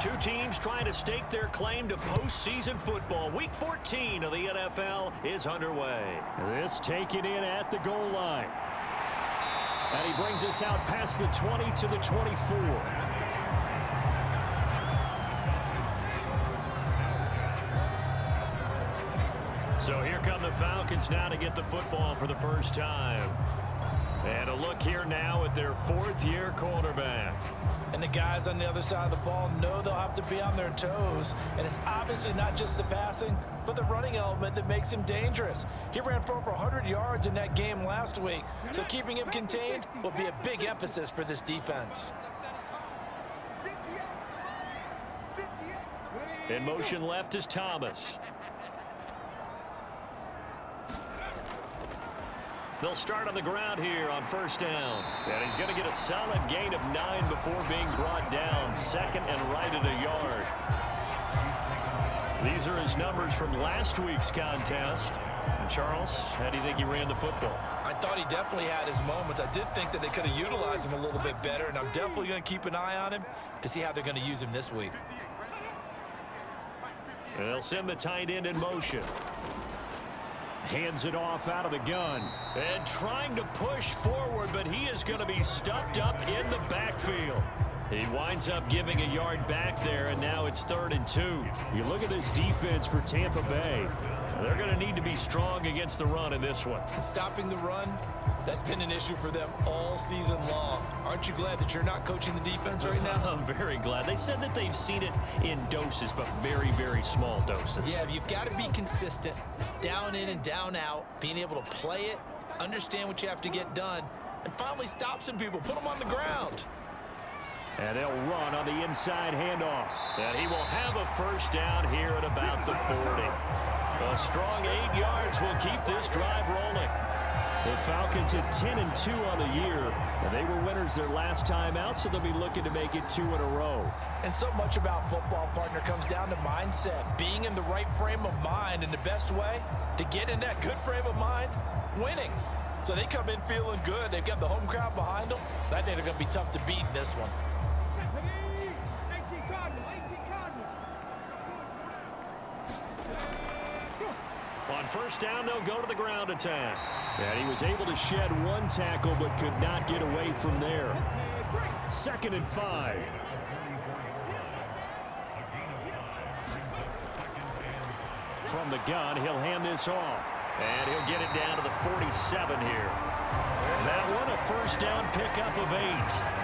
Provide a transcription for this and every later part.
Two teams trying to stake their claim to postseason football. Week 14 of the NFL is underway. This taken in at the goal line. And he brings us out past the 20 to the 24. So here come the Falcons now to get the football for the first time. And a look here now at their fourth-year quarterback. And the guys on the other side of the ball know they'll have to be on their toes. And it's obviously not just the passing, but the running element that makes him dangerous. He ran for over 100 yards in that game last week, so keeping him contained will be a big emphasis for this defense. In motion left is Thomas. They'll start on the ground here on first down. And he's going to get a solid gain of 9 before being brought down. Second and right at a yard. These are his numbers from last week's contest. And Charles, how do you think he ran the football? I thought he definitely had his moments. I did think that they could have utilized him a little bit better, and I'm definitely going to keep an eye on him to see how they're going to use him this week. And they'll send the tight end in motion. Hands it off out of the gun. And trying to push forward, but he is going to be stuffed up in the backfield. He winds up giving a yard back there, and now it's 3rd and 2. You look at this defense for Tampa Bay. They're going to need to be strong against the run in this one. And stopping the run, that's been an issue for them all season long. Aren't you glad that you're not coaching the defense right now? I'm very glad. They said that they've seen it in doses, but very, very small doses. Yeah, you've got to be consistent. It's down in and down out, being able to play it, understand what you have to get done, and finally stop some people, put them on the ground. And they'll run on the inside handoff. And he will have a first down here at about the 40. A strong 8 yards will keep this drive rolling. The Falcons at 10-2 on the year. And they were winners their last time out, so they'll be looking to make it 2 in a row. And so much about football, partner, comes down to mindset. Being in the right frame of mind, and the best way to get in that good frame of mind, winning. So they come in feeling good. They've got the home crowd behind them. I think they're going to be tough to beat in this one. On first down, they'll go to the ground attack. And he was able to shed 1 tackle, but could not get away from there. 2nd and 5. From the gun, he'll hand this off. And he'll get it down to the 47 here. That one a first down pickup of 8.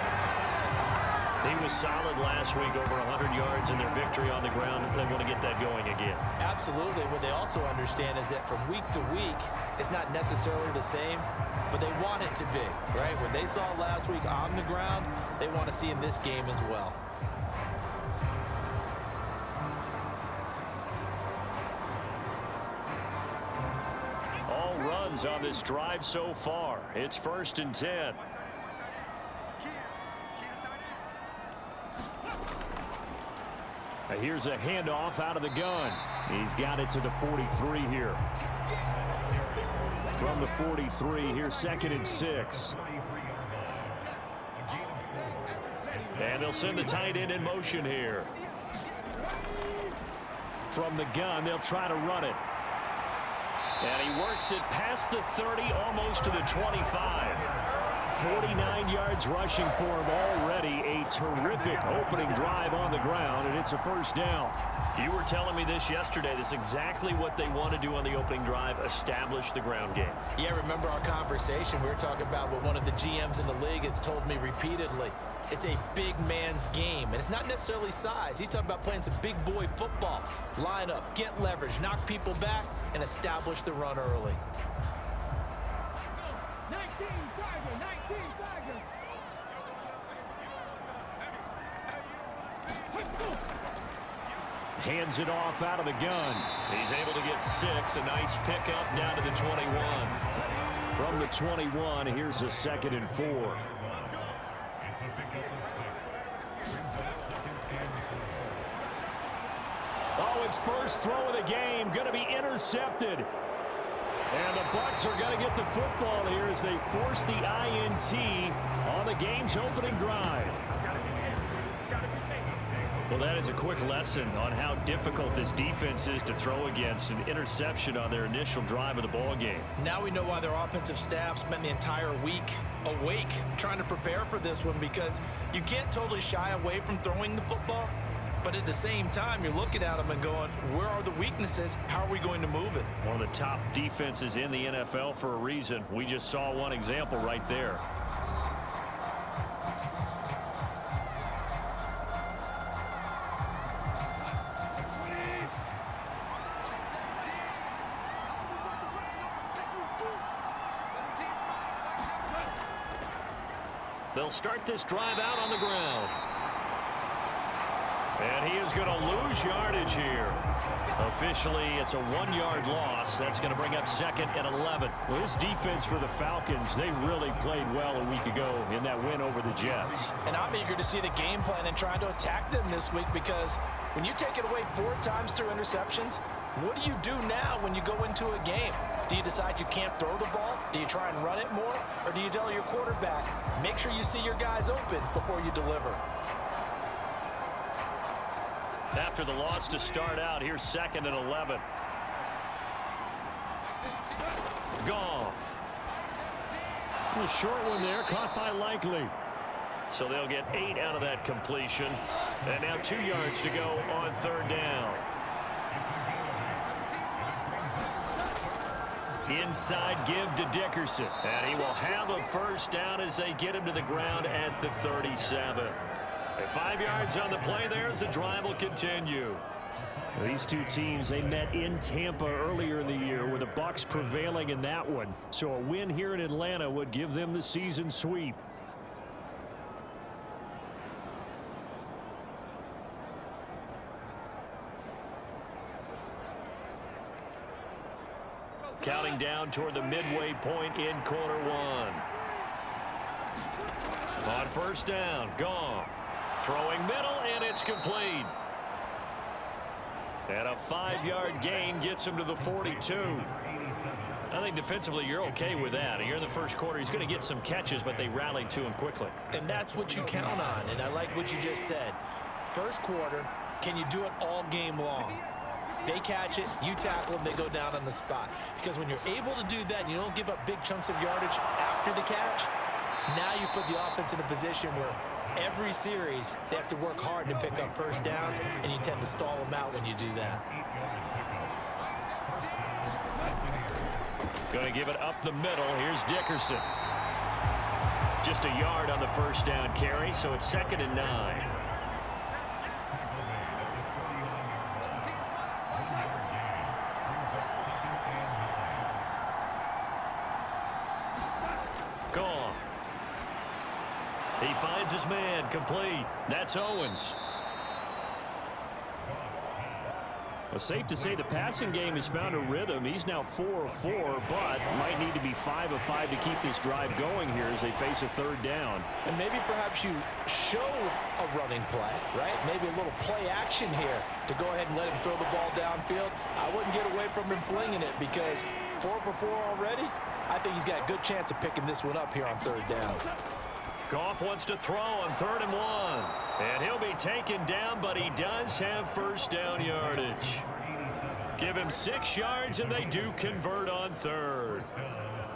He was solid last week, over 100 yards in their victory on the ground. They want to get that going again. Absolutely. What they also understand is that from week to week, it's not necessarily the same, but they want it to be, right? What they saw last week on the ground, they want to see in this game as well. All runs on this drive so far. It's 1st and 10. Here's a handoff out of the gun. He's got it to the 43 here. From the 43, here's 2nd and 6. And they'll send the tight end in motion here. From the gun, they'll try to run it. And he works it past the 30, almost to the 25. 49 yards rushing for him already. A terrific opening drive on the ground, and it's a first down. You were telling me this yesterday. This is exactly what they want to do on the opening drive, establish the ground game. Yeah, remember our conversation? We were talking about what one of the GMs in the league has told me repeatedly. It's a big man's game, and it's not necessarily size. He's talking about playing some big boy football. Line up, get leverage, knock people back, and establish the run early. Hands it off out of the gun. He's able to get 6. A nice pickup down to the 21. From the 21, here's a 2nd and 4. Oh, his first throw of the game going to be intercepted. And the Bucs are going to get the football here as they force the INT on the game's opening drive. Well, that is a quick lesson on how difficult this defense is to throw against. An interception on their initial drive of the ball game. Now we know why their offensive staff spent the entire week awake trying to prepare for this one, because you can't totally shy away from throwing the football, but at the same time you're looking at them and going, where are the weaknesses? How are we going to move it? One of the top defenses in the NFL for a reason. We just saw one example right there. They'll start this drive out on the ground. And he is going to lose yardage here. Officially, it's a 1-yard loss. That's going to bring up 2nd and 11. Well, this defense for the Falcons, they really played well a week ago in that win over the Jets. And I'm eager to see the game plan and trying to attack them this week, because when you take it away 4 times through interceptions, what do you do now when you go into a game? Do you decide you can't throw the ball? Do you try and run it more? Or do you tell your quarterback, make sure you see your guys open before you deliver? After the loss to start out, here's 2nd and 11. Goff. A short one there, caught by Likely. So they'll get 8 out of that completion. And now 2 yards to go on 3rd down. Inside give to Dickerson. And he will have a first down as they get him to the ground at the 37. 5 yards on the play there as the drive will continue. These two teams, they met in Tampa earlier in the year, with the Bucs prevailing in that one. So a win here in Atlanta would give them the season sweep. Counting down toward the midway point in quarter 1. On 1st down, Goff. Throwing middle, and it's complete. And a 5-yard gain gets him to the 42. I think defensively you're okay with that. Here in the first quarter, he's going to get some catches, but they rallied to him quickly. And that's what you count on, and I like what you just said. First quarter, can you do it all game long? They catch it, you tackle them, they go down on the spot. Because when you're able to do that and you don't give up big chunks of yardage after the catch, now you put the offense in a position where every series they have to work hard to pick up first downs, and you tend to stall them out when you do that. Going to give it up the middle. Here's Dickerson. Just a yard on the first down carry, so it's 2nd and 9. Gone. He finds his man, complete. That's Owens. Well, safe to say the passing game has found a rhythm. He's now 4 of 4, but might need to be 5 of 5 to keep this drive going here as they face a 3rd down. And maybe perhaps you show a running play, right? Maybe a little play action here to go ahead and let him throw the ball downfield. I wouldn't get away from him flinging it, because 4 for 4 already, I think he's got a good chance of picking this one up here on 3rd down. Goff wants to throw on 3rd and 1. And he'll be taken down, but he does have first down yardage. Give him 6 yards, and they do convert on 3rd.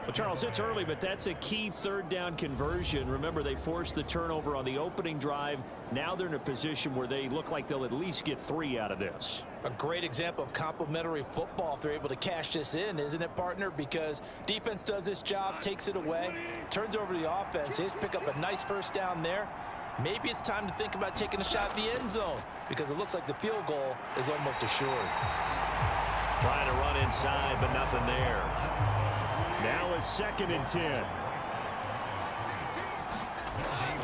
Well, Charles, it's early, but that's a key 3rd down conversion. Remember, they forced the turnover on the opening drive. Now they're in a position where they look like they'll at least get 3 out of this. A great example of complementary football if they're able to cash this in, isn't it, partner? Because defense does this job, takes it away, turns over the offense. They just pick up a nice first down there. Maybe it's time to think about taking a shot at the end zone, because it looks like the field goal is almost assured. Trying to run inside, but nothing there. Now a 2nd and 10.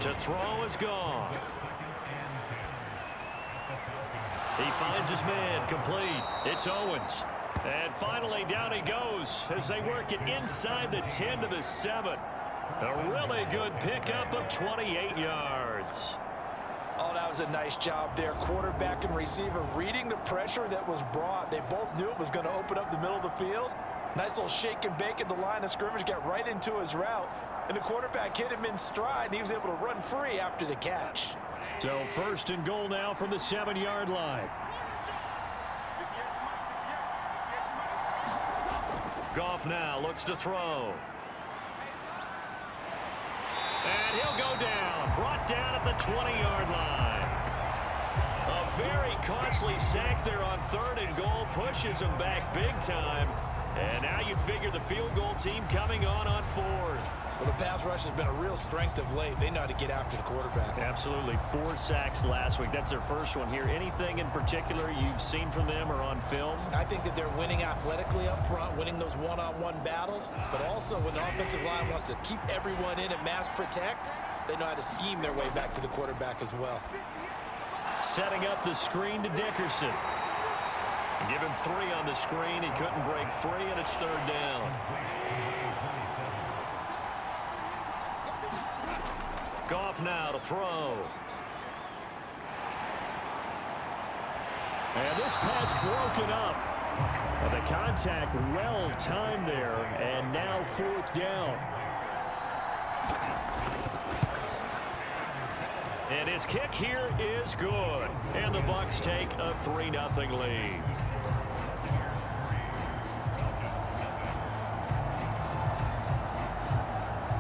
To throw is Goff. He finds his man, complete. It's Owens. And finally down he goes as they work it inside the 10 to the 7. A really good pickup of 28 yards. Oh, that was a nice job there. Quarterback and receiver reading the pressure that was brought. They both knew it was going to open up the middle of the field. Nice little shake and bake at the line of scrimmage, got right into his route. And the quarterback hit him in stride, and he was able to run free after the catch. So first and goal now from the 7-yard line. Goff now looks to throw. And he'll go down. Brought down at the 20-yard line. A very costly sack there on third and goal. Pushes him back big time. And now you'd figure the field goal team coming on fourth. Well, the pass rush has been a real strength of late. They know how to get after the quarterback. Absolutely. 4 sacks last week. That's their first one here. Anything in particular you've seen from them or on film? I think that they're winning athletically up front, winning those one-on-one battles, but also when the offensive line wants to keep everyone in and mass protect, they know how to scheme their way back to the quarterback as well. Setting up the screen to Dickerson. Give him 3 on the screen. He couldn't break free, and it's third down. Goff now to throw. And this pass broken up. And the contact well timed there, and now fourth down. And his kick here is good. And the Bucs take a 3-0 lead.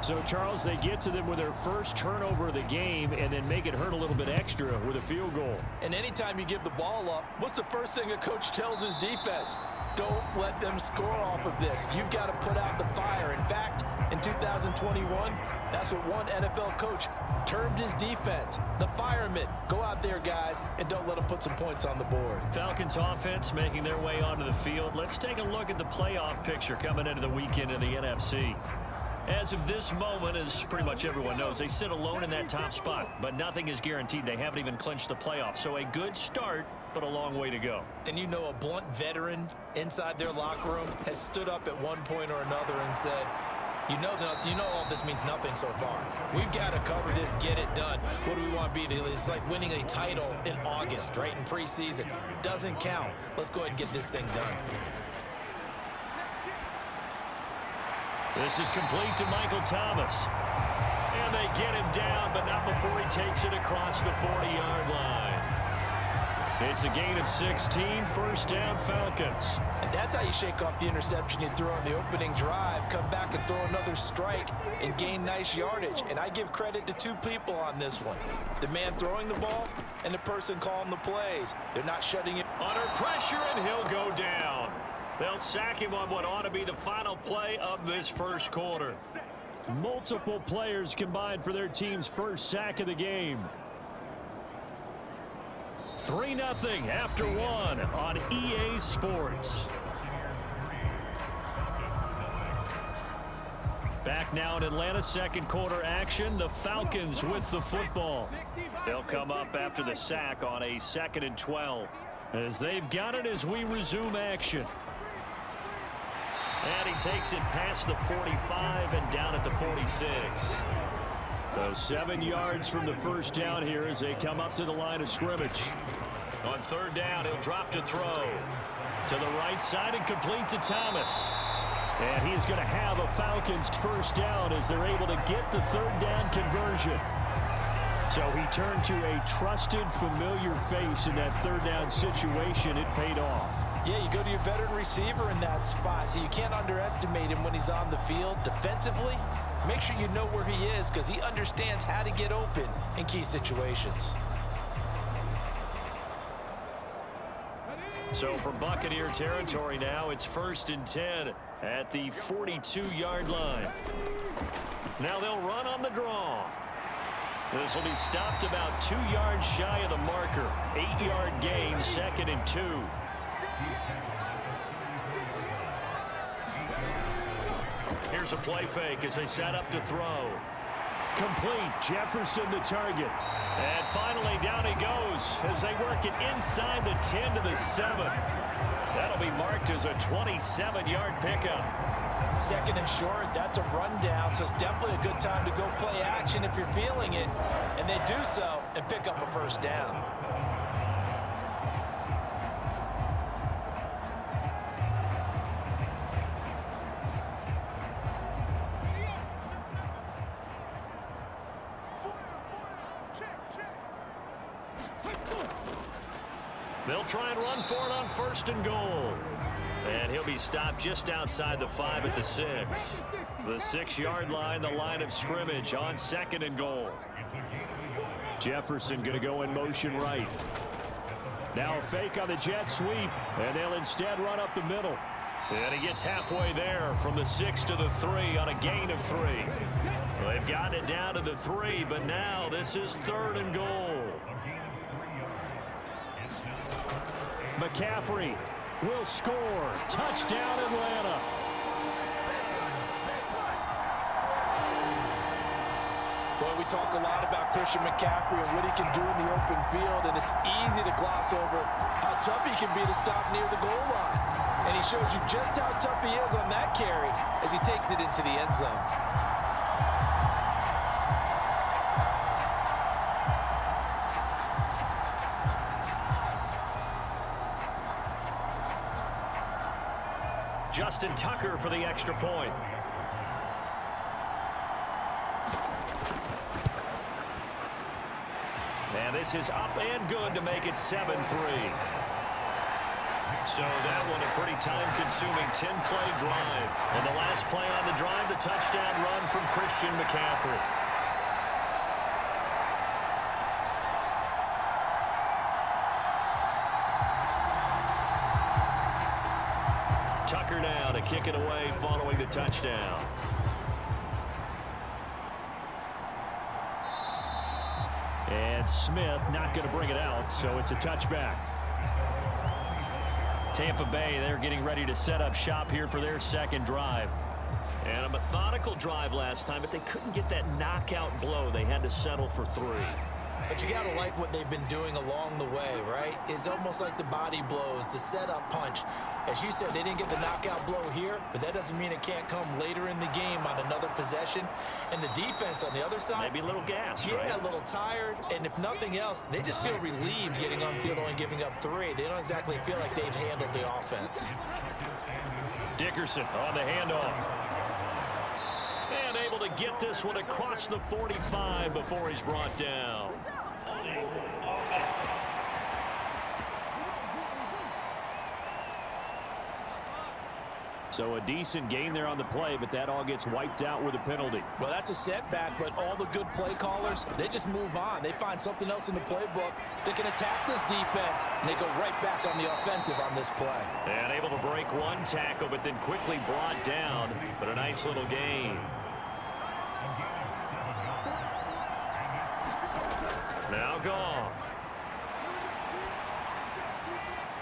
So, Charles, they get to them with their first turnover of the game and then make it hurt a little bit extra with a field goal. And anytime you give the ball up, what's the first thing a coach tells his defense? Don't let them score off of this. You've got to put out the fire. In fact, in 2021, that's what one NFL coach termed his defense. The firemen. Go out there, guys, and don't let them put some points on the board. Falcons offense making their way onto the field. Let's take a look at the playoff picture coming into the weekend in the NFC. As of this moment, as pretty much everyone knows, they sit alone in that top spot, but nothing is guaranteed. They haven't even clinched the playoffs, so a good start, but a long way to go. And you know, a blunt veteran inside their locker room has stood up at one point or another and said, you know all this means nothing so far. We've got to cover this, get it done. What do we want to be? It's like winning a title in August, right, in preseason. Doesn't count. Let's go ahead and get this thing done. This is complete to Michael Thomas. And they get him down, but not before he takes it across the 40-yard line. It's a gain of 16, first down Falcons. And that's how you shake off the interception you throw on the opening drive, come back and throw another strike and gain nice yardage. And I give credit to 2 people on this one. The man throwing the ball and the person calling the plays. They're not shutting it. Under pressure, and he'll go down. They'll sack him on what ought to be the final play of this first quarter. Multiple players combined for their team's first sack of the game. 3-0 after 1 on EA Sports. Back now in Atlanta, second quarter action. The Falcons with the football. They'll come up after the sack on a 2nd and 12. As they've got it as we resume action. And he takes it past the 45 and down at the 46. So 7 yards from the first down here as they come up to the line of scrimmage. On third down, he'll drop to throw. To the right side and complete to Thomas. And he's going to have a Falcons first down as they're able to get the third down conversion. So he turned to a trusted, familiar face in that third down situation. It paid off. Yeah, you go to your veteran receiver in that spot, so you can't underestimate him when he's on the field defensively. Make sure you know where he is because he understands how to get open in key situations. So from Buccaneer territory now, it's 1st and 10 at the 42-yard line. Now they'll run on the draw. This will be stopped about 2 yards shy of the marker. 8-yard gain, 2nd and 2. Here's a play fake as they set up to throw. Complete. Jefferson the target. And finally down he goes as they work it inside the 10 to the 7. That'll be marked as a 27-yard pickup. 2nd and short, that's a rundown, so it's definitely a good time to go play action if you're feeling it. And they do so and pick up a first down. They'll try and run for it on 1st and goal. And he'll be stopped just outside the 5 at the 6. The 6-yard line, the line of scrimmage on 2nd and goal. Jefferson going to go in motion right. Now a fake on the jet sweep, and they'll instead run up the middle. And he gets halfway there from the 6 to the 3 on a gain of 3. Well, they've gotten it down to the 3, but now this is 3rd and goal. McCaffrey will score. Touchdown, Atlanta. Boy, we talk a lot about Christian McCaffrey and what he can do in the open field, and it's easy to gloss over how tough he can be to stop near the goal line. And he shows you just how tough he is on that carry as he takes it into the end zone. Justin Tucker for the extra point. And this is up and good to make it 7-3. So that one a pretty time-consuming 10-play drive. And the last play on the drive, the touchdown run from Christian McCaffrey. Tucker now to kick it away following the touchdown. And Smith not going to bring it out, so it's a touchback. Tampa Bay, they're getting ready to set up shop here for their 2nd drive. And a methodical drive last time, but they couldn't get that knockout blow. They had to settle for 3. But you got to like what they've been doing along the way, right? It's almost like the body blows, the setup punch. As you said, they didn't get the knockout blow here, but that doesn't mean it can't come later in the game on another possession. And the defense on the other side, maybe a little gas, yeah, right? A little tired. And if nothing else, they just feel relieved getting on field only giving up 3. They don't exactly feel like they've handled the offense. Dickerson on the handoff. And able to get this one across the 45 before he's brought down. So a decent gain there on the play, but that all gets wiped out with a penalty. Well, that's a setback, but all the good play callers, they just move on. They find something else in the playbook. They can attack this defense, and they go right back on the offensive on this play. And able to break one tackle, but then quickly brought down. But a nice little gain. Now Goff.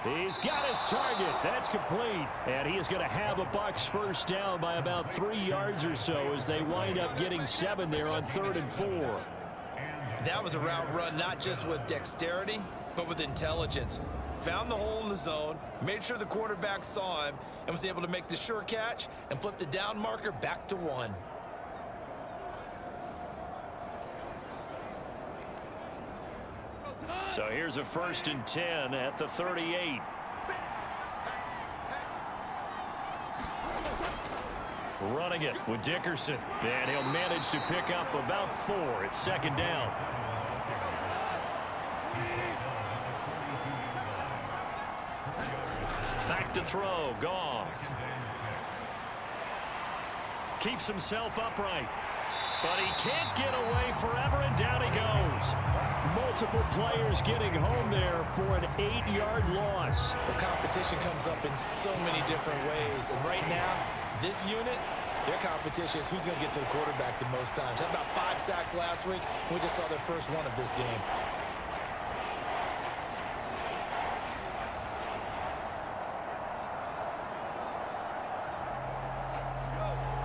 He's got his target. That's complete. And he is going to have a Bucs first down by about 3 yards or so as they wind up getting 7 there on 3rd and 4. That was a route run not just with dexterity, but with intelligence. Found the hole in the zone, made sure the quarterback saw him, and was able to make the sure catch and flip the down marker back to 1. So here's a 1st and 10 at the 38. Running it with Dickerson. And he'll manage to pick up about 4. It's 2nd down. Back to throw. Goff. Keeps himself upright. But he can't get away forever, and down he goes. Multiple players getting home there for an 8-yard loss. The competition comes up in so many different ways. And right now, this unit, their competition is who's going to get to the quarterback the most times. Had about 5 sacks last week. We just saw their first one of this game.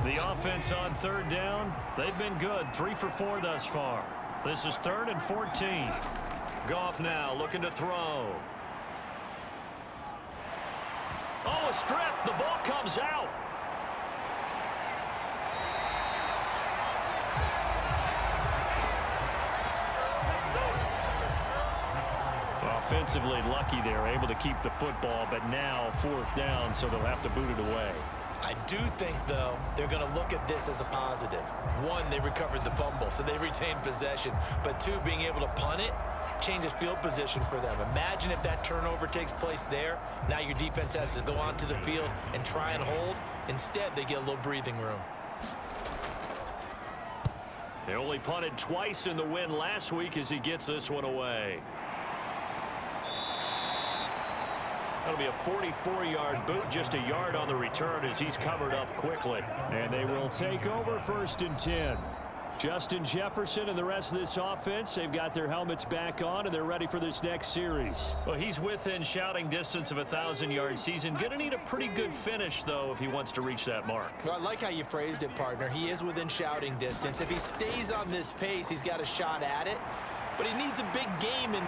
The offense on 3rd down, they've been good. 3 for 4 thus far. This is 3rd and 14. Goff now looking to throw. Oh, a strip. The ball comes out. Offensively lucky they're able to keep the football, but now 4th down, so they'll have to boot it away. I do think, though, they're going to look at this as a positive. One, they recovered the fumble, so they retained possession. But two, being able to punt it changes field position for them. Imagine if that turnover takes place there. Now your defense has to go onto the field and try and hold. Instead, they get a little breathing room. They only punted twice in the win last week as he gets this one away. That'll be a 44-yard boot, just a yard on the return as he's covered up quickly. And they will take over 1st and 10. Justin Jefferson and the rest of this offense, they've got their helmets back on, and they're ready for this next series. Well, he's within shouting distance of a 1,000-yard season. Going to need a pretty good finish, though, if he wants to reach that mark. Well, I like how you phrased it, partner. He is within shouting distance. If he stays on this pace, he's got a shot at it. But he needs a big game. And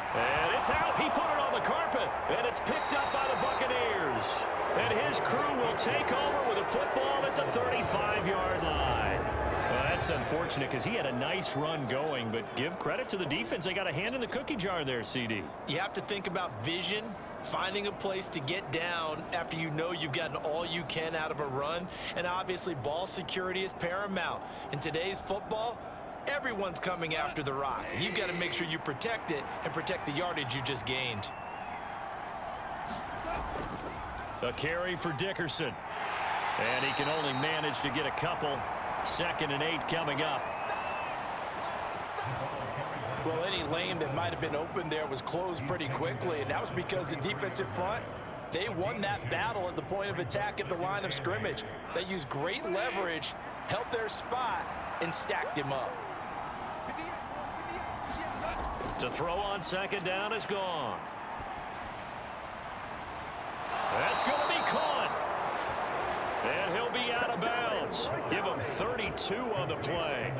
it's out. He put it on the carpet. And it's picked up by the Buccaneers. And his crew will take over with a football at the 35-yard line. Well, that's unfortunate because he had a nice run going, but give credit to the defense. They got a hand in the cookie jar there, CD. You have to think about vision, finding a place to get down after you know you've gotten all you can out of a run. And obviously, ball security is paramount. In today's football, everyone's coming after the rock. And you've got to make sure you protect it and protect the yardage you just gained. A carry for Dickerson. And he can only manage to get a couple. 2nd and 8 coming up. Well, any lane that might have been open there was closed pretty quickly, and that was because the defensive front, they won that battle at the point of attack at the line of scrimmage. They used great leverage, held their spot, and stacked him up. To throw on 2nd down is gone. That's going to be caught. And he'll be out of bounds. Give him 32 on the play.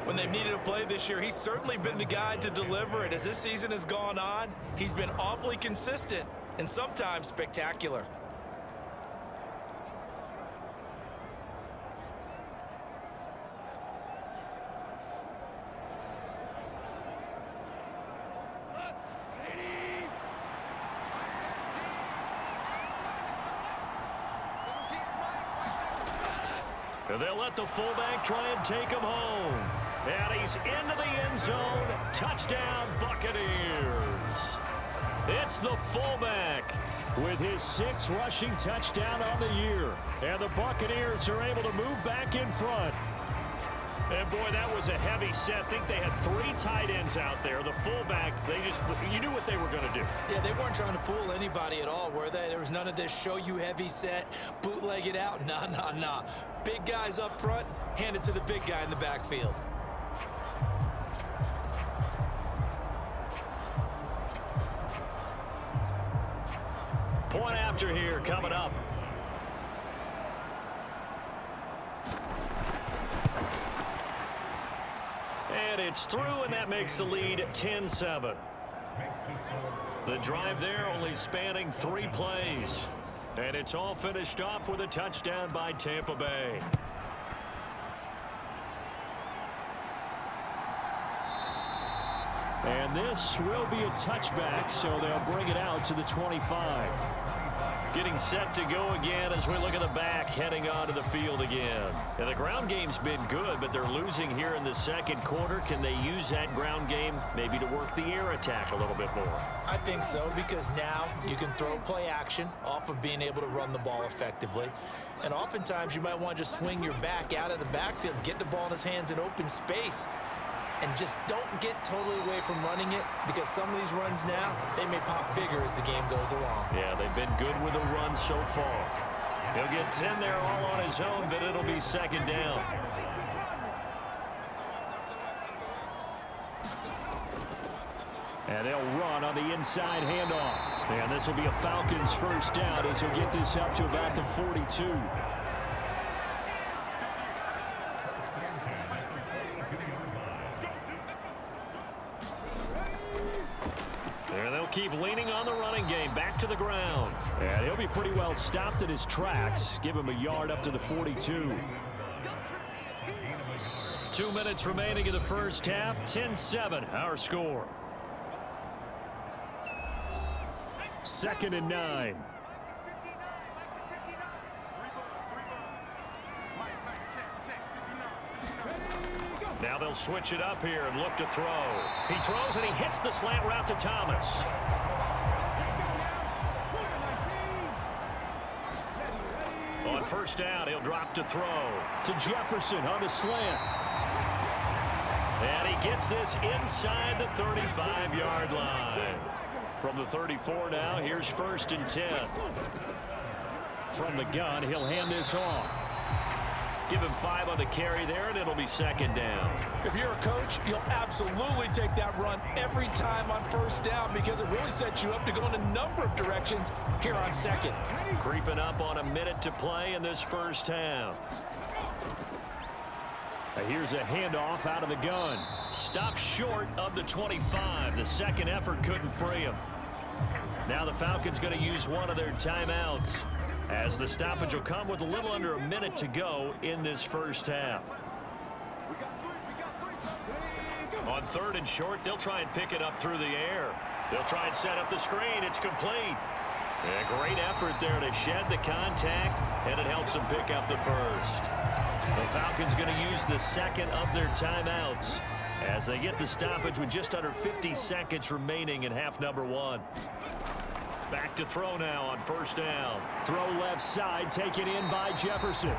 When they've needed a play this year, he's certainly been the guy to deliver it. As this season has gone on, he's been awfully consistent and sometimes spectacular. They'll let the fullback try and take him home. And he's into the end zone. Touchdown, Buccaneers. It's the fullback with his 6th rushing touchdown on the year. And the Buccaneers are able to move back in front. And boy, that was a heavy set. I think they had 3 tight ends out there. The fullback, you knew what they were going to do. Yeah, they weren't trying to fool anybody at all, were they? There was none of this show you heavy set, bootleg it out. Nah. Big guys up front, hand it to the big guy in the backfield. Point after here coming up. And it's through, and that makes the lead 10-7. The drive there only spanning 3 plays. And it's all finished off with a touchdown by Tampa Bay. And this will be a touchback, so they'll bring it out to the 25. Getting set to go again as we look at the back heading onto the field again. And the ground game's been good, but they're losing here in the 2nd quarter. Can they use that ground game maybe to work the air attack a little bit more? I think so, because now you can throw play action off of being able to run the ball effectively. And oftentimes you might want to just swing your back out of the backfield and get the ball in his hands in open space. And just don't get totally away from running it, because some of these runs now, they may pop bigger as the game goes along. Yeah, they've been good with the run so far. He'll get 10 there all on his own, but it'll be 2nd down. And they'll run on the inside handoff. And this will be a Falcons 1st down as he'll get this up to about the 42. Keep leaning on the running game. Back to the ground. And he'll be pretty well stopped in his tracks. Give him a yard up to the 42. 2 minutes remaining in the 1st half. 10-7 our score. 2nd and 9. Now they'll switch it up here and look to throw. He throws and he hits the slant route to Thomas. On first down, he'll drop to throw. To Jefferson on the slant. And he gets this inside the 35-yard line. From the 34 now, here's 1st and 10. From the gun, he'll hand this off. Give him 5 on the carry there, and it'll be 2nd down. If you're a coach, you'll absolutely take that run every time on first down because it really sets you up to go in a number of directions here on 2nd. Creeping up on a minute to play in this first half. Here's a handoff out of the gun. Stopped short of the 25. The second effort couldn't free him. Now the Falcons going to use one of their timeouts, as the stoppage will come with a little under a minute to go in this first half. On 3rd and short, they'll try and pick it up through the air. They'll try and set up the screen. It's complete. A great effort there to shed the contact, and it helps them pick up the first. The Falcons going to use the second of their timeouts as they get the stoppage with just under 50 seconds remaining in half number 1. Back to throw now on first down. Throw left side, taken in by Jefferson.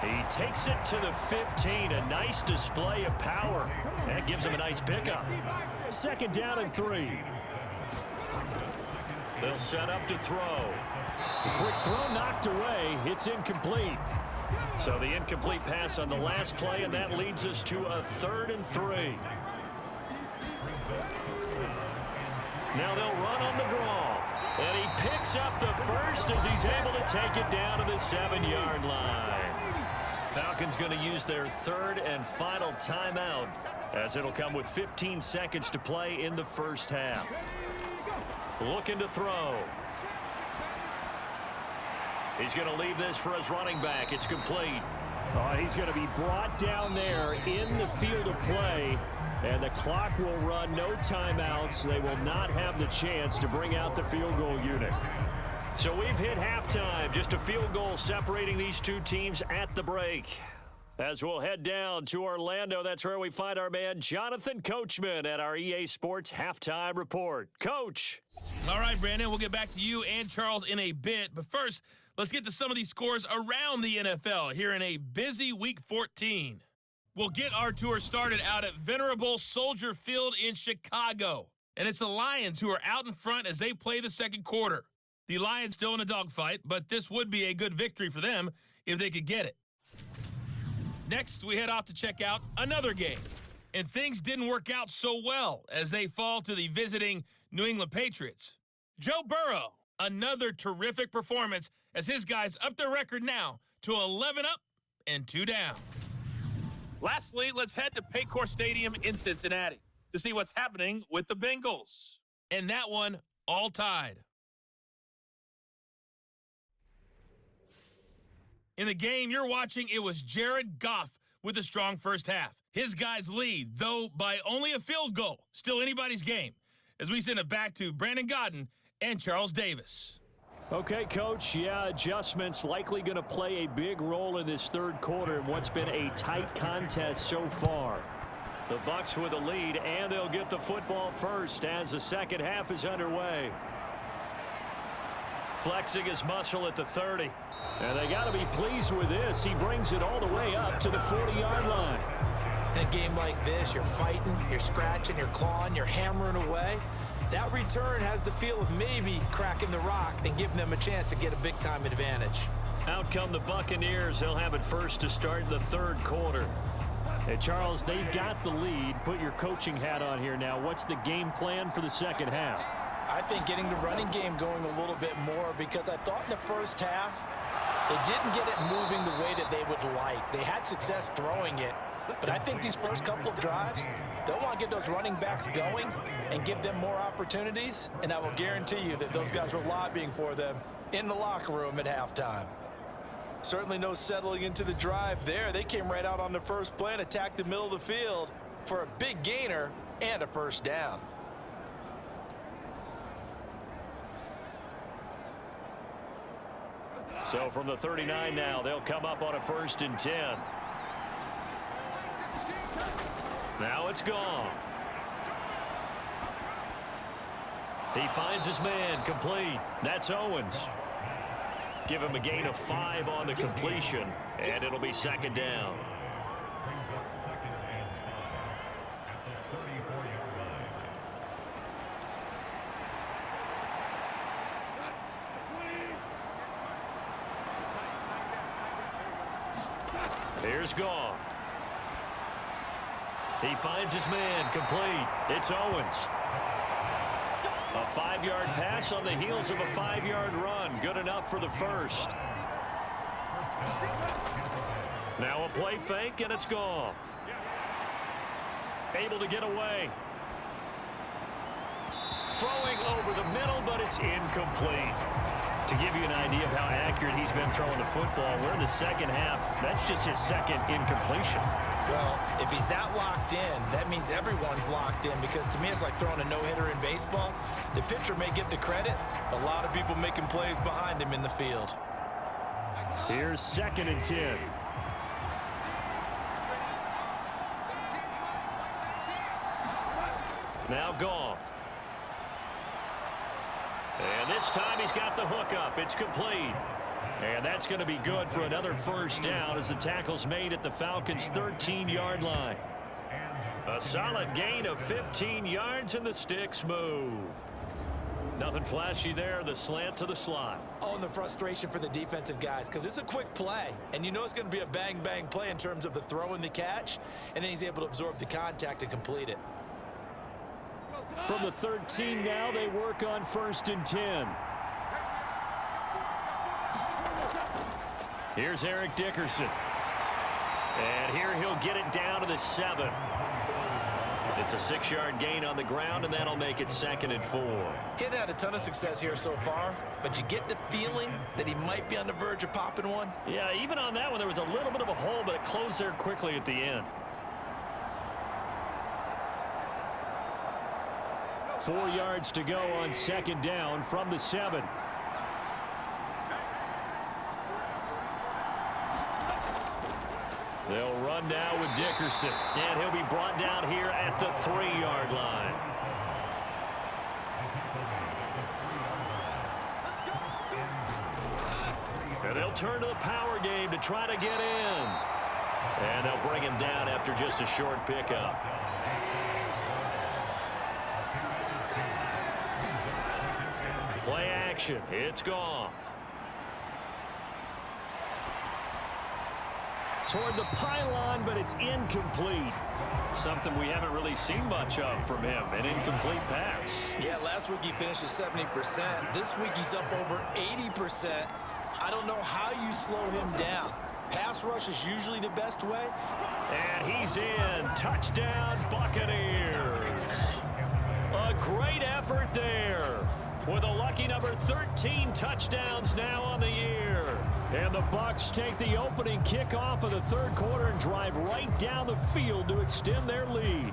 He takes it to the 15. A nice display of power. That gives him a nice pickup. 2nd down and 3. They'll set up to throw. The quick throw knocked away. It's incomplete. So the incomplete pass on the last play, and that leads us to a 3rd and 3. Now they'll run on the draw. And he picks up the first as he's able to take it down to the 7-yard line. Falcons going to use their 3rd and final timeout, as it'll come with 15 seconds to play in the first half. Looking to throw. He's going to leave this for his running back. It's complete. He's going to be brought down there in the field of play, and the clock will run. No timeouts. They will not have the chance to bring out the field goal unit. So we've hit halftime. Just a field goal separating these two teams at the break. As we'll head down to Orlando, that's where we find our man Jonathan Coachman at our EA Sports Halftime Report. Coach. All right, Brandon, we'll get back to you and Charles in a bit. But first, let's get to some of these scores around the NFL here in a busy Week 14. We'll get our tour started out at Venerable Soldier Field in Chicago. And it's the Lions who are out in front as they play the second quarter. The Lions still in a dogfight, but this would be a good victory for them if they could get it. Next, we head off to check out another game. And things didn't work out so well as they fall to the visiting New England Patriots. Joe Burrow, another terrific performance as his guys up their record now to 11 up and 2 down. Lastly, let's head to Paycor Stadium in Cincinnati to see what's happening with the Bengals. And that one all tied. In the game you're watching, it was Jared Goff with a strong first half. His guys lead, though by only a field goal. Still anybody's game. As we send it back to Brandon Godden and Charles Davis. Okay, Coach, adjustments likely going to play a big role in this third quarter in what's been a tight contest so far. The Bucs with a lead, and they'll get the football first as the second half is underway. Flexing his muscle at the 30. And they got to be pleased with this. He brings it all the way up to the 40-yard line. In a game like this, you're fighting, you're scratching, you're clawing, you're hammering away. That return has the feel of maybe cracking the rock and giving them a chance to get a big-time advantage. Out come the Buccaneers. They'll have it first to start the third quarter. Hey, Charles, they've got the lead. Put your coaching hat on here now. What's the game plan for the second half? I think getting the running game going a little bit more, because I thought in the first half they didn't get it moving the way that they would like. They had success throwing it, but I think these first couple of drives, they'll want to get those running backs going and give them more opportunities, and I will guarantee you that those guys were lobbying for them in the locker room at halftime. Certainly no settling into the drive there. They came right out on the first play and attacked the middle of the field for a big gainer and a first down. So from the 39 now, they'll come up on a 1st and 10. Now it's Goff. He finds his man, complete. That's Owens. Give him a gain of 5 on the completion, and it'll be second down. Here's Goff. He finds his man, complete. It's Owens. A 5-yard pass on the heels of a 5-yard run. Good enough for the first. Now a play fake, and it's Goff. Able to get away. Throwing over the middle, but it's incomplete. To give you an idea of how accurate he's been throwing the football, we're in the second half. That's just his second incompletion. Well, if he's that locked in, that means everyone's locked in, because to me it's like throwing a no-hitter in baseball. The pitcher may get the credit, a lot of people making plays behind him in the field. Here's 2nd and 10. Now Goff. And this time he's got the hookup. It's complete. And that's going to be good for another first down as the tackle's made at the Falcons' 13-yard line. A solid gain of 15 yards, and the sticks move. Nothing flashy there, the slant to the slot. Oh, and the frustration for the defensive guys, because it's a quick play, and you know it's going to be a bang-bang play in terms of the throw and the catch, and then he's able to absorb the contact and complete it. From the 13 now, they work on 1st and 10. Here's Eric Dickerson. And here he'll get it down to the 7. It's a 6-yard gain on the ground, and that'll make it 2nd and 4. He hadn't had a ton of success here so far, but you get the feeling that he might be on the verge of popping one. Yeah, even on that one, there was a little bit of a hole, but it closed there quickly at the end. 4 yards to go on 2nd down from the 7. They'll run now with Dickerson, and he'll be brought down here at the 3-yard line. And they'll turn to the power game to try to get in. And they'll bring him down after just a short pickup. Play action. It's Goff. Toward the pylon, but it's incomplete. Something we haven't really seen much of from him, an incomplete pass. Yeah, last week he finished at 70%. This week he's up over 80%. I don't know how you slow him down. Pass rush is usually the best way. And he's in. Touchdown, Buccaneers. A great effort there, with a lucky number 13 touchdowns now on the year. And the Bucs take the opening kickoff of the 3rd quarter and drive right down the field to extend their lead.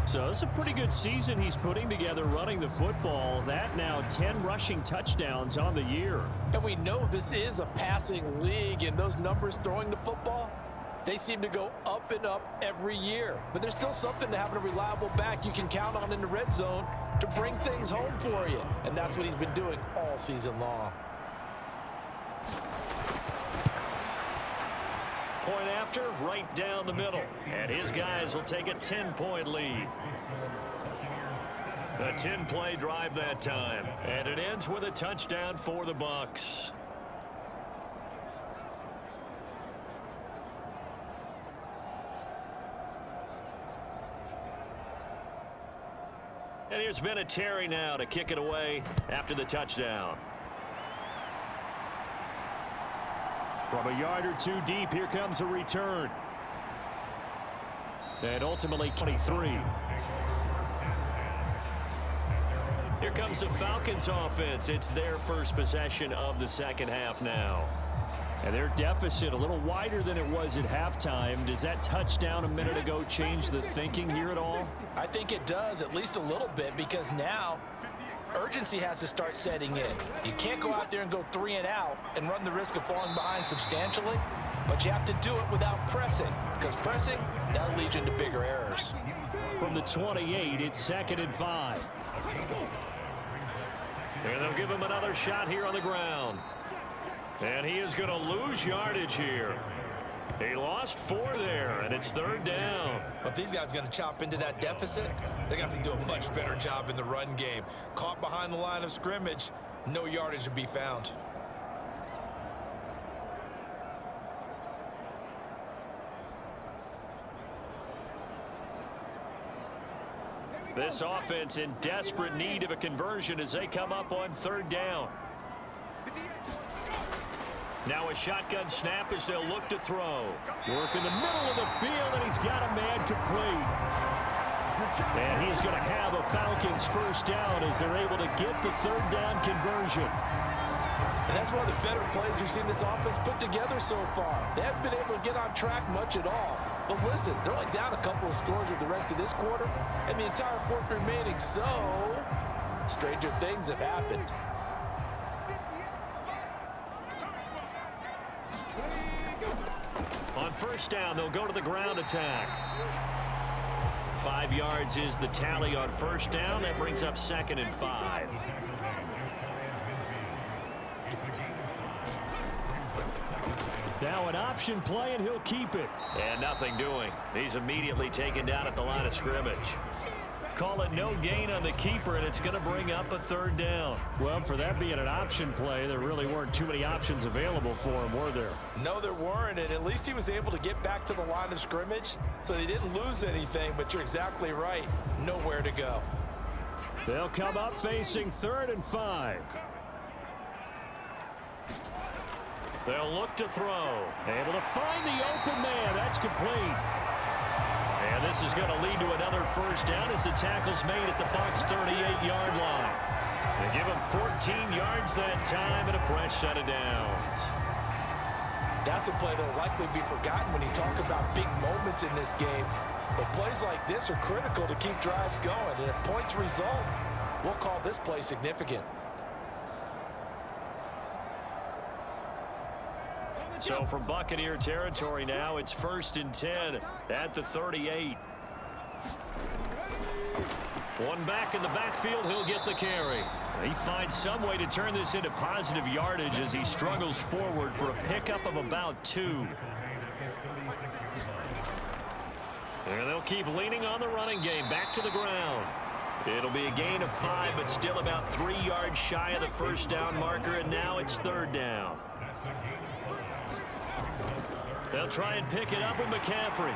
So it's a pretty good season he's putting together running the football. That now 10 rushing touchdowns on the year. And we know this is a passing league, and those numbers throwing the football, they seem to go up and up every year. But there's still something to having a reliable back you can count on in the red zone to bring things home for you. And that's what he's been doing all season long. Point after, right down the middle. And his guys will take a 10-point lead. A 10-play drive that time. And it ends with a touchdown for the Bucs. And here's Vinatieri now to kick it away after the touchdown. From a yard or two deep, here comes a return. And ultimately 23. Here comes the Falcons offense. It's their first possession of the second half now. And their deficit a little wider than it was at halftime. Does that touchdown a minute ago change the thinking here at all? I think it does, at least a little bit, because now urgency has to start setting in. You can't go out there and go 3 and out and run the risk of falling behind substantially, but you have to do it without pressing, because pressing that'll lead you into bigger errors. From the 28, it's 2nd and 5. And they'll give him another shot here on the ground. And he is going to lose yardage here. He lost 4 there, and it's 3rd down. But these guys are going to chop into that deficit. They're going to have to do a much better job in the run game. Caught behind the line of scrimmage, no yardage to be found. This offense in desperate need of a conversion as they come up on 3rd down. Now a shotgun snap as they'll look to throw. Work in the middle of the field, and he's got a man complete. And he's going to have a Falcons 1st down as they're able to get the 3rd down conversion. And that's one of the better plays we've seen this offense put together so far. They haven't been able to get on track much at all. But listen, they're only down a couple of scores with the rest of this quarter, and the entire 4th remaining, so stranger things have happened. On 1st down, they'll go to the ground attack. 5 yards is the tally on 1st down. That brings up 2nd and 5. Now an option play, and he'll keep it. And nothing doing. He's immediately taken down at the line of scrimmage. Call it no gain on the keeper, and it's going to bring up a 3rd down. Well, for that being an option play, there really weren't too many options available for him, were there? No, there weren't, and at least he was able to get back to the line of scrimmage, so they didn't lose anything, but you're exactly right. Nowhere to go. They'll come up facing 3rd and 5. They'll look to throw. Able to find the open man. That's complete. And this is going to lead to another 1st down as the tackle's made at the Bucs' 38-yard line. They give him 14 yards that time and a fresh set of downs. That's a play that will likely be forgotten when you talk about big moments in this game. But plays like this are critical to keep drives going. And if points result, we'll call this play significant. So from Buccaneer territory now, it's 1st and 10 at the 38. One back in the backfield, he'll get the carry. He finds some way to turn this into positive yardage as he struggles forward for a pickup of about 2. And they'll keep leaning on the running game back to the ground. It'll be a gain of 5, but still about 3 yards shy of the 1st down marker, and now it's 3rd down. They'll try and pick it up with McCaffrey.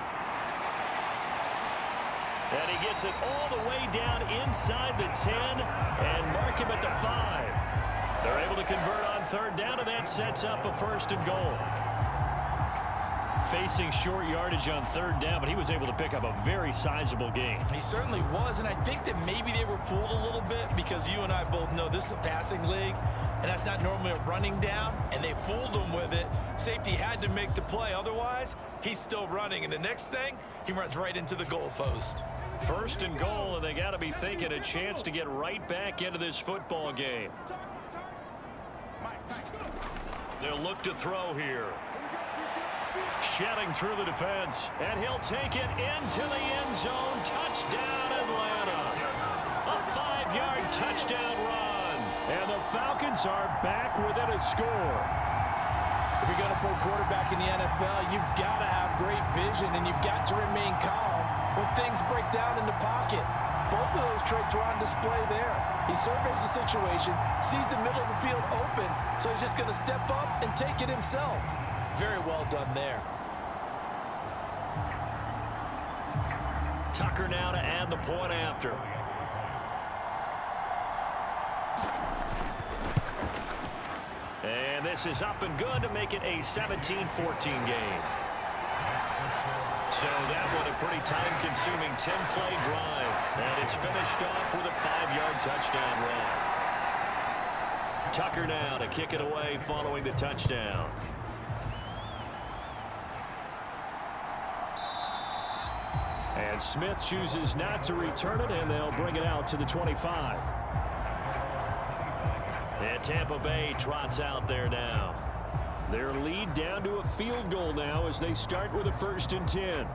And he gets it all the way down inside the 10 and mark him at the 5. They're able to convert on 3rd down, and that sets up a 1st and goal. Facing short yardage on 3rd down, but he was able to pick up a very sizable gain. He certainly was, and I think that maybe they were fooled a little bit because you and I both know this is a passing league, and that's not normally a running down, and they fooled him with it. Safety had to make the play. Otherwise, he's still running, and the next thing, he runs right into the goal post. 1st and goal, and they got to be thinking a chance to get right back into this football game. They'll look to throw here. Shedding through the defense, and he'll take it into the end zone. Touchdown, Atlanta. A 5-yard touchdown run. And the Falcons are back within a score. If you're going to play quarterback in the NFL, you've got to have great vision, and you've got to remain calm when things break down in the pocket. Both of those traits are on display there. He surveys the situation, sees the middle of the field open, so he's just going to step up and take it himself. Very well done there. Tucker now to add the point after. And this is up and good to make it a 17-14 game. So that one a pretty time-consuming 10-play drive. And it's finished off with a 5-yard touchdown run. Tucker now to kick it away following the touchdown. And Smith chooses not to return it, and they'll bring it out to the 25. And Tampa Bay trots out there now. Their lead down to a field goal now as they start with a 1st and 10.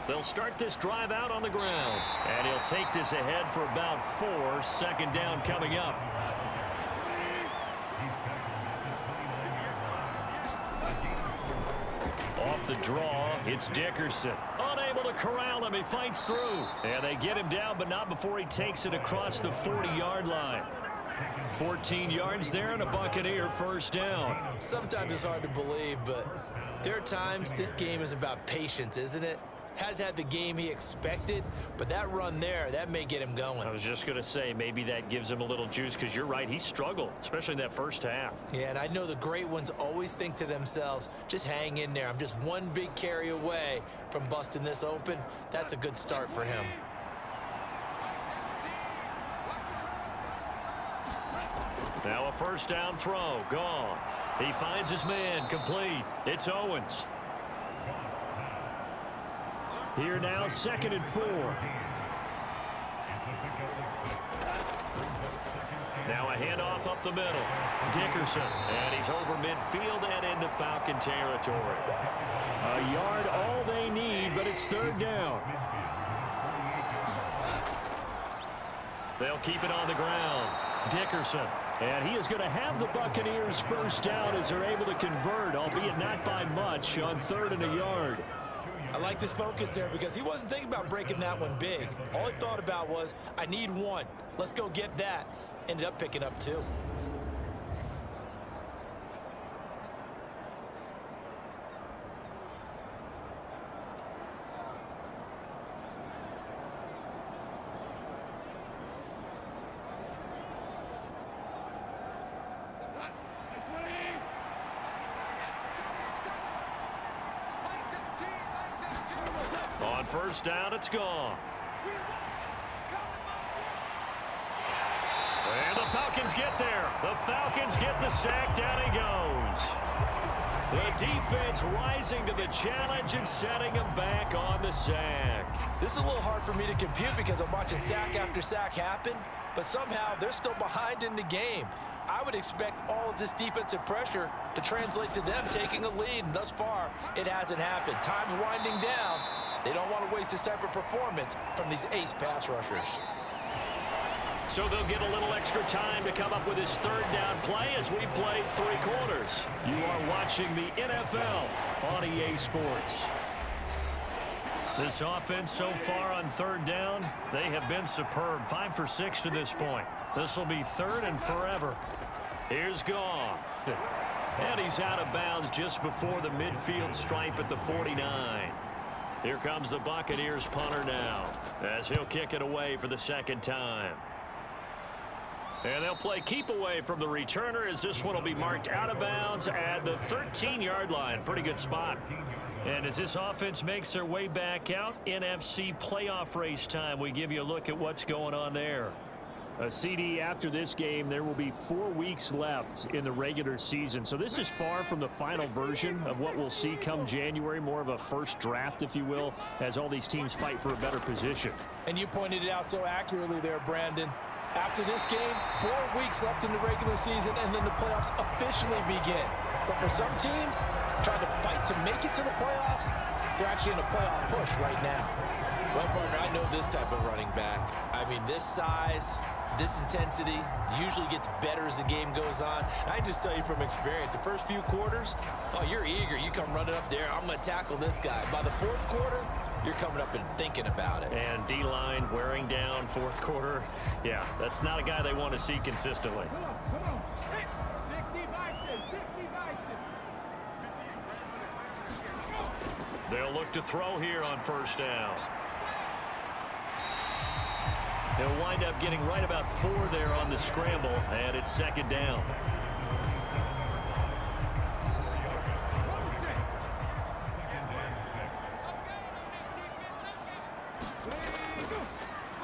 They'll start this drive out on the ground. And he'll take this ahead for about 4. 2nd down coming up. Off the draw, it's Dickerson. Unable to corral him, he fights through. And they get him down, but not before he takes it across the 40-yard line. 14 yards there and a Buccaneer 1st down. Sometimes it's hard to believe, but there are times this game is about patience, isn't it? Has had the game he expected, but that run there, that may get him going. I was just going to say, maybe that gives him a little juice, because you're right, he struggled, especially in that first half. Yeah, and I know the great ones always think to themselves, just hang in there. I'm just one big carry away from busting this open. That's a good start for him. Now a 1st down throw, gone. He finds his man, complete. It's Owens. Here now, 2nd and 4. Now a handoff up the middle. Dickerson, and he's over midfield and into Falcon territory. A yard, all they need, but it's 3rd down. They'll keep it on the ground. Dickerson. And he is going to have the Buccaneers 1st down as they're able to convert, albeit not by much, on 3rd and a yard. I like this focus there because he wasn't thinking about breaking that one big. All he thought about was, I need 1. Let's go get that. Ended up picking up 2. On 1st down, it's gone. And the Falcons get there. The Falcons get the sack. Down he goes. The defense rising to the challenge and setting him back on the sack. This is a little hard for me to compute because I'm watching sack after sack happen, but somehow they're still behind in the game. I would expect all of this defensive pressure to translate to them taking a lead, and thus far, it hasn't happened. Time's winding down. They don't want to waste this type of performance from these ace pass rushers. So they'll get a little extra time to come up with his 3rd down play as we played 3 quarters. You are watching the NFL on EA Sports. This offense so far on 3rd down, they have been superb. 5 for 6 to this point. This will be 3rd and forever. Here's Goff. And he's out of bounds just before the midfield stripe at the 49. Here comes the Buccaneers punter now, as he'll kick it away for the 2nd time. And they'll play keep away from the returner, as this one will be marked out of bounds at the 13-yard line. Pretty good spot. And as this offense makes their way back out, NFC playoff race time, we give you a look at what's going on there. A CD after this game, there will be 4 weeks left in the regular season. So this is far from the final version of what we'll see come January, more of a first draft, if you will, as all these teams fight for a better position. And you pointed it out so accurately there, Brandon. After this game, 4 weeks left in the regular season, and then the playoffs officially begin. But for some teams, trying to fight to make it to the playoffs, they're actually in a playoff push right now. Well, partner, I know this type of running back. I mean, this size, this intensity usually gets better as the game goes on. I just tell you from experience, the first few quarters, oh, you're eager. You come running up there, I'm going to tackle this guy. By the 4th quarter, you're coming up and thinking about it. And D-line wearing down 4th quarter. Yeah, that's not a guy they want to see consistently. They'll look to throw here on 1st down. He'll wind up getting right about 4 there on the scramble, and it's 2nd down.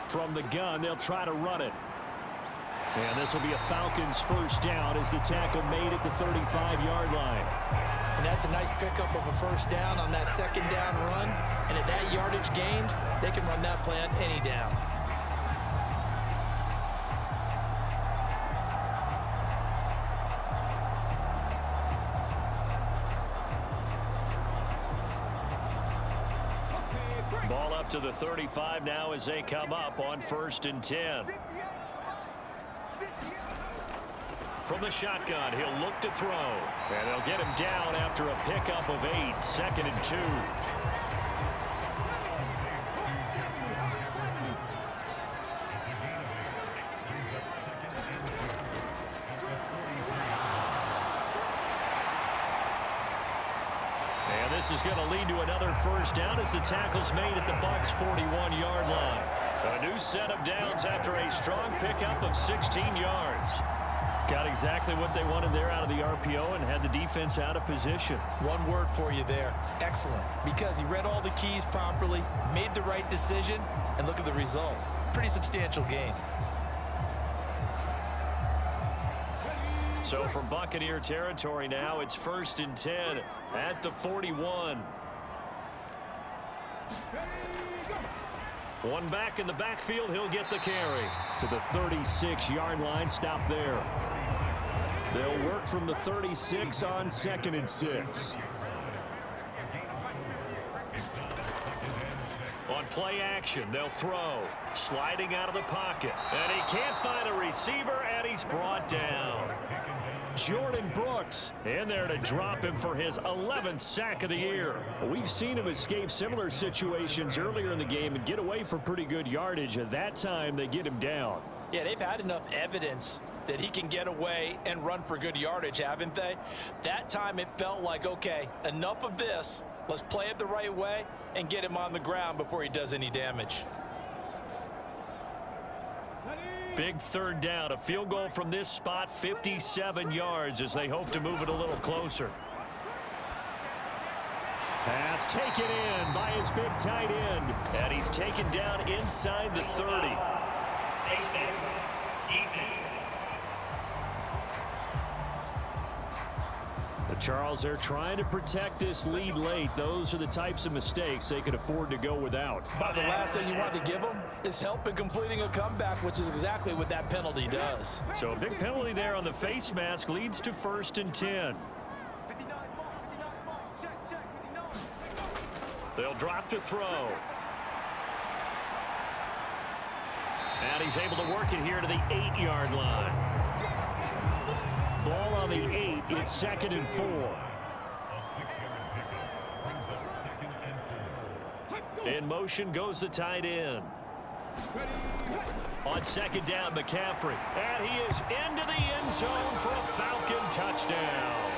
From the gun, they'll try to run it. And this will be a Falcons 1st down as the tackle made at the 35-yard line. And that's a nice pickup of a 1st down on that 2nd down run. And at that yardage gained, they can run that play on any down. Ball up to the 35 now as they come up on 1st and 10. From the shotgun, he'll look to throw. And they'll get him down after a pickup of 8, 2nd and 2. And this is going to lead to another 1st down as the tackle's made at the Bucs' 41-yard line. A new set of downs after a strong pickup of 16 yards. Got exactly what they wanted there out of the RPO and had the defense out of position. One word for you there. Excellent. Because he read all the keys properly, made the right decision, and look at the result. Pretty substantial gain. So from Buccaneer territory now, it's 1st and 10 at the 41. One back in the backfield, he'll get the carry. To the 36-yard line, stop there. They'll work from the 36 on 2nd and 6. On play action, they'll throw. Sliding out of the pocket. And he can't find a receiver, and he's brought down. Jordan Brooks in there to drop him for his 11th sack of the year. We've seen him escape similar situations earlier in the game and get away for pretty good yardage. At that time, they get him down. Yeah, they've had enough evidence that he can get away and run for good yardage, haven't they? That time it felt like, okay, enough of this. Let's play it the right way and get him on the ground before he does any damage. Big 3rd down, a field goal from this spot, 57 yards as they hope to move it a little closer. Pass taken in by his big tight end. And he's taken down inside the 30. Charles, they're trying to protect this lead late. Those are the types of mistakes they could afford to go without. But the last thing you want to give them is help in completing a comeback, which is exactly what that penalty does. So a big penalty there on the face mask leads to 1st and 10. They'll drop to throw. And he's able to work it here to the 8-yard line. Ball on the 8. It's 2nd and 4. In motion goes the tight end. On 2nd down, McCaffrey. And he is into the end zone for a Falcon touchdown.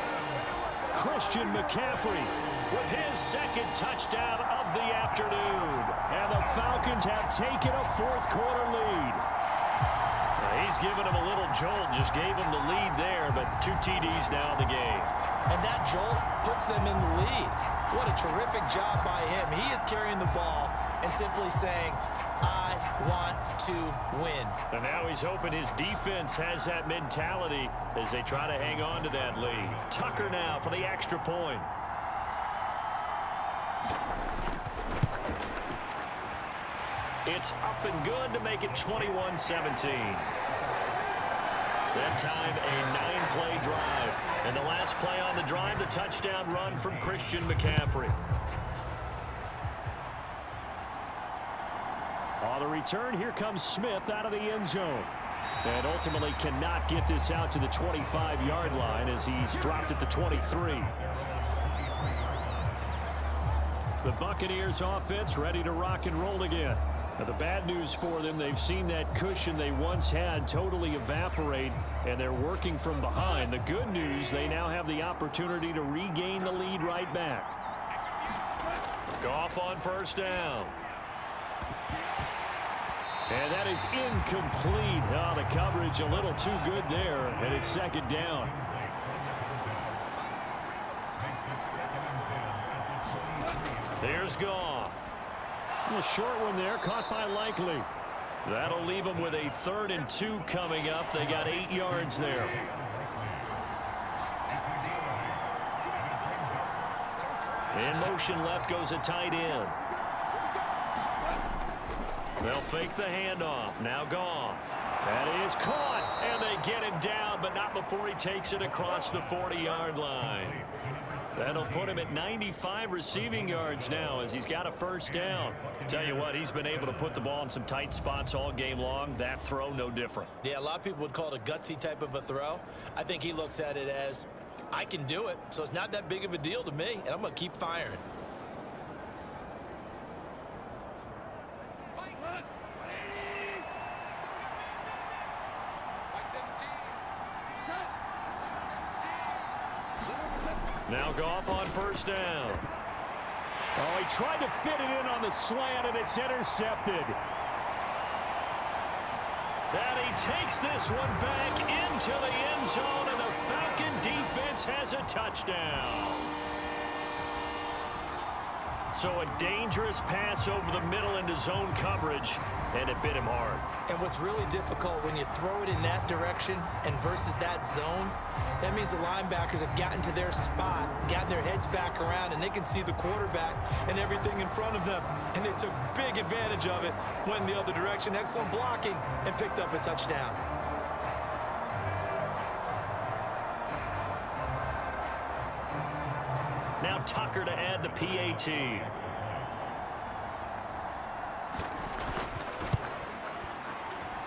Christian McCaffrey with his 2nd touchdown of the afternoon. And the Falcons have taken a 4th quarter lead. He's given him a little jolt, just gave him the lead there, but 2 TDs now in the game. And that jolt puts them in the lead. What a terrific job by him. He is carrying the ball and simply saying, I want to win. And now he's hoping his defense has that mentality as they try to hang on to that lead. Tucker now for the extra point. It's up and good to make it 21-17. That time, a 9-play drive. And the last play on the drive, the touchdown run from Christian McCaffrey. On the return, here comes Smith out of the end zone. And ultimately cannot get this out to the 25-yard line as he's dropped at the 23. The Buccaneers offense ready to rock and roll again. Now, the bad news for them, they've seen that cushion they once had totally evaporate, and they're working from behind. The good news, they now have the opportunity to regain the lead right back. Goff on 1st down. And that is incomplete. Oh, the coverage a little too good there, and it's 2nd down. Here's Goff. A short one there, caught by Likely. That'll leave them with a 3rd and 2 coming up. They got 8 yards there. In motion left goes a tight end. They'll fake the handoff. Now Goff. That is caught. And they get him down, but not before he takes it across the 40-yard line. That'll put him at 95 receiving yards now as he's got a first down. Tell you what, he's been able to put the ball in some tight spots all game long. That throw, no different. Yeah, a lot of people would call it a gutsy type of a throw. I think he looks at it as, I can do it, so it's not that big of a deal to me, and I'm going to keep firing. Now Goff on first down. Oh, he tried to fit it in on the slant, and it's intercepted. And he takes this one back into the end zone, and the Falcon defense has a touchdown. So a dangerous pass over the middle into zone coverage, and it bit him hard. And what's really difficult when you throw it in that direction and versus that zone, that means the linebackers have gotten to their spot, gotten their heads back around, and they can see the quarterback and everything in front of them. And they took big advantage of it, went in the other direction, excellent blocking, and picked up a touchdown. Now Tucker to add the PAT.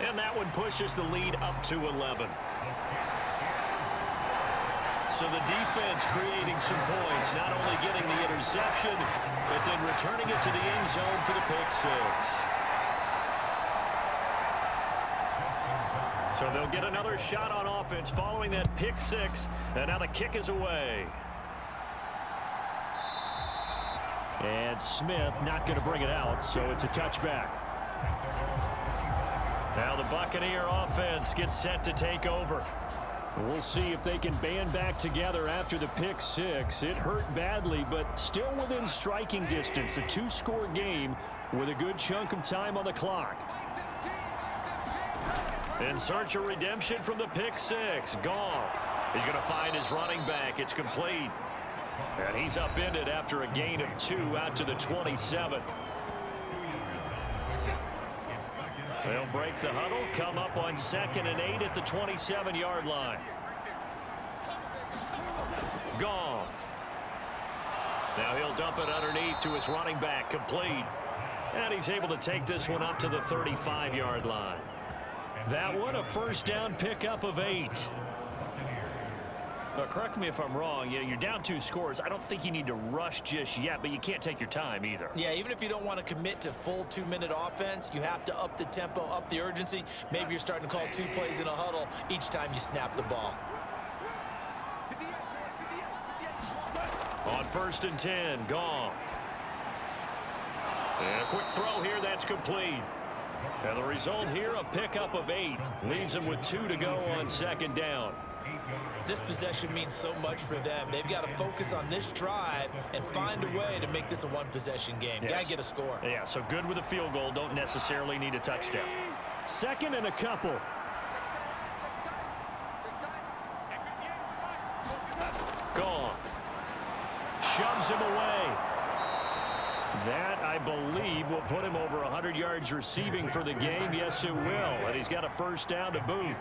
And that one pushes the lead up to 11. So the defense creating some points, not only getting the interception, but then returning it to the end zone for the pick six. So they'll get another shot on offense following that pick six, and now the kick is away. And Smith not going to bring it out, so it's a touchback. Now the Buccaneer offense gets set to take over. We'll see if they can band back together after the pick six. It hurt badly, but still within striking distance. A two-score game with a good chunk of time on the clock. In search of redemption from the pick six. Goff. He's going to find his running back. It's complete. And he's upended after a gain of 2 out to the 27. They'll break the huddle, come up on 2nd and 8 at the 27-yard line. Goff. Now he'll dump it underneath to his running back, complete. And he's able to take this one up to the 35-yard line. That one, a first down pickup of 8. But correct me if I'm wrong, you're down 2 scores. I don't think you need to rush just yet, but you can't take your time either. Yeah, even if you don't want to commit to full 2-minute offense, you have to up the tempo, up the urgency. Maybe you're starting to call 2 plays in a huddle each time you snap the ball. On 1st and 10, Goff. And a quick throw here, that's complete. And the result here, a pickup of 8. Leaves him with 2 to go on 2nd down. This possession means so much for them. They've got to focus on this drive and find a way to make this a one-possession game. Yes. Got to get a score. Yeah, so good with a field goal. Don't necessarily need a touchdown. 2nd and a couple. Goff. Shoves him away. That, I believe, will put him over 100 yards receiving for the game. Yes, it will. And he's got a first down to boot.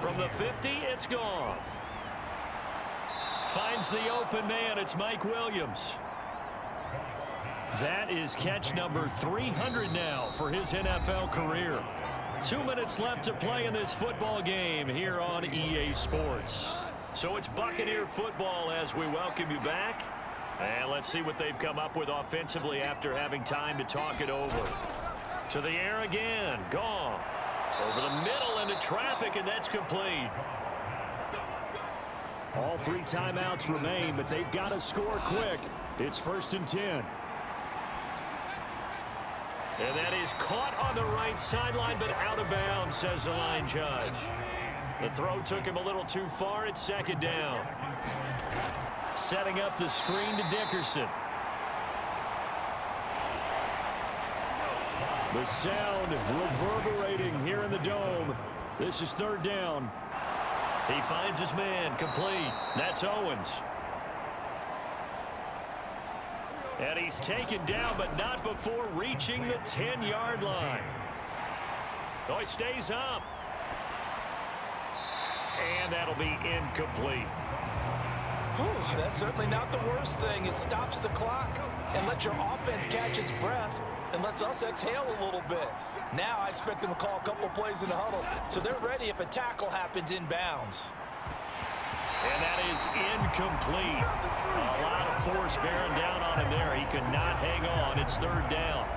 From the 50, it's Goff. Finds the open man. It's Mike Williams. That is catch number 300 now for his NFL career. 2 minutes left to play in this football game here on EA Sports. So it's Buccaneer football as we welcome you back. And let's see what they've come up with offensively after having time to talk it over. To the air again. Goff. Over the middle into traffic, and that's complete. All 3 timeouts remain, but they've got to score quick. It's 1st and 10. And that is caught on the right sideline, but out of bounds, says the line judge. The throw took him a little too far. It's 2nd down. Setting up the screen to Dickerson. The sound reverberating here in the dome. This is 3rd down. He finds his man, complete. That's Owens. And he's taken down, but not before reaching the 10-yard line. Oh, he stays up. And that'll be incomplete. Whew, that's certainly not the worst thing. It stops the clock and lets your offense catch its breath and lets us exhale a little bit. Now I expect them to call a couple plays in the huddle, so they're ready if a tackle happens inbounds. And that is incomplete. A lot of force bearing down on him there. He could not hang on. It's third down.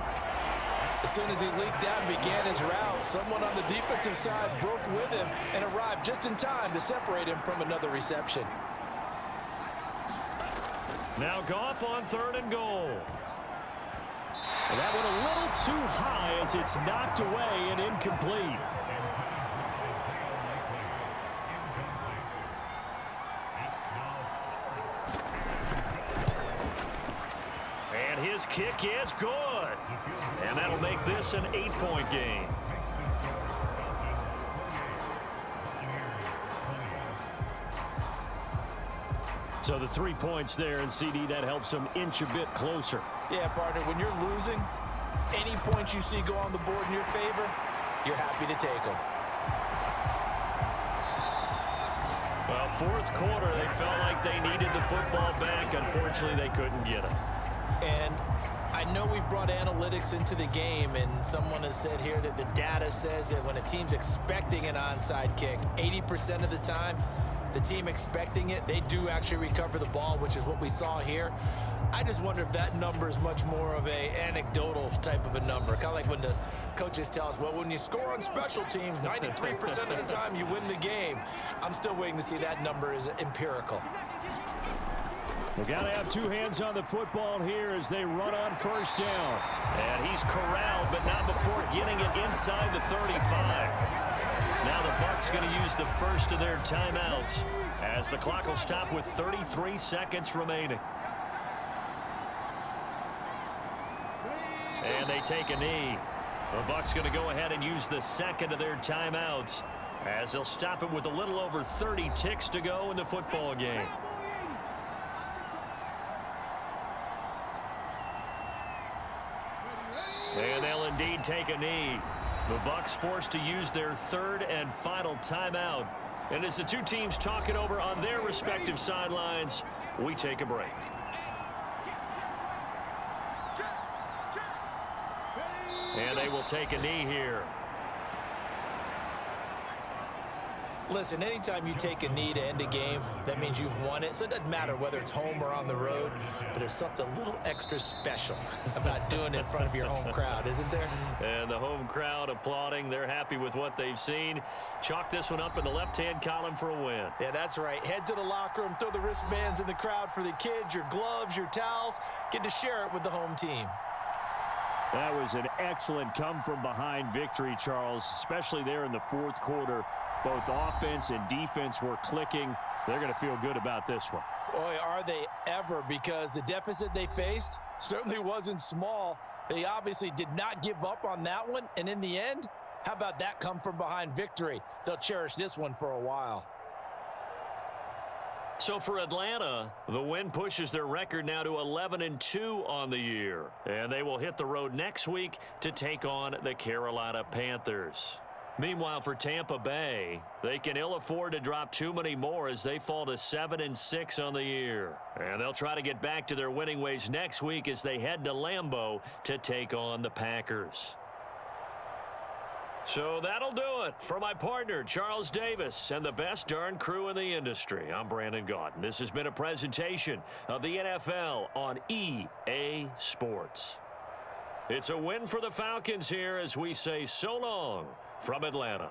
As soon as he leaked out and began his route, someone on the defensive side broke with him and arrived just in time to separate him from another reception. Now Goff on third and goal. And that one a little too high as it's knocked away and incomplete. And his kick is good. And that'll make this an 8-point game. So the 3 points there, and CD, that helps them inch a bit closer. Yeah, partner, when you're losing, any points you see go on the board in your favor, you're happy to take them. Well, fourth quarter, they felt like they needed the football back. Unfortunately, they couldn't get it. And I know we've brought analytics into the game, and someone has said here that the data says that when a team's expecting an onside kick, 80% of the time, the team expecting it, they do actually recover the ball, which is what we saw here. I just wonder if that number is much more of a anecdotal type of a number. Kind of like when the coaches tell us, well, when you score on special teams, 93% of the time you win the game. I'm still waiting to see that number is empirical. We got to have two hands on the football here as they run on first down. And he's corralled, but not before getting it inside the 35. Now the Bucs going to use the first of their timeouts as the clock will stop with 33 seconds remaining. And they take a knee. The Bucs going to go ahead and use the second of their timeouts as they'll stop it with a little over 30 ticks to go in the football game. And they'll indeed take a knee. The Bucs forced to use their third and final timeout. And as the two teams talk it over on their respective sidelines, we take a break. And they will take a knee here. Listen, anytime you take a knee to end a game, that means you've won it. So it doesn't matter whether it's home or on the road, but there's something a little extra special about doing it in front of your home crowd, isn't there? And the home crowd applauding. They're happy with what they've seen. Chalk this one up in the left-hand column for a win. Yeah, that's right. Head to the locker room, throw the wristbands in the crowd for the kids, your gloves, your towels. Get to share it with the home team. That was an excellent come-from-behind victory, Charles, especially there in the fourth quarter. Both offense and defense were clicking. They're going to feel good about this one. Boy, are they ever, because the deficit they faced certainly wasn't small. They obviously did not give up on that one, and in the end, how about that come-from-behind victory? They'll cherish this one for a while. So for Atlanta, the win pushes their record now to 11-2 on the year. And they will hit the road next week to take on the Carolina Panthers. Meanwhile, for Tampa Bay, they can ill afford to drop too many more as they fall to 7-6 on the year. And they'll try to get back to their winning ways next week as they head to Lambeau to take on the Packers. So that'll do it for my partner, Charles Davis, and the best darn crew in the industry. I'm Brandon Gaunt. This has been a presentation of the NFL on EA Sports. It's a win for the Falcons here as we say so long from Atlanta.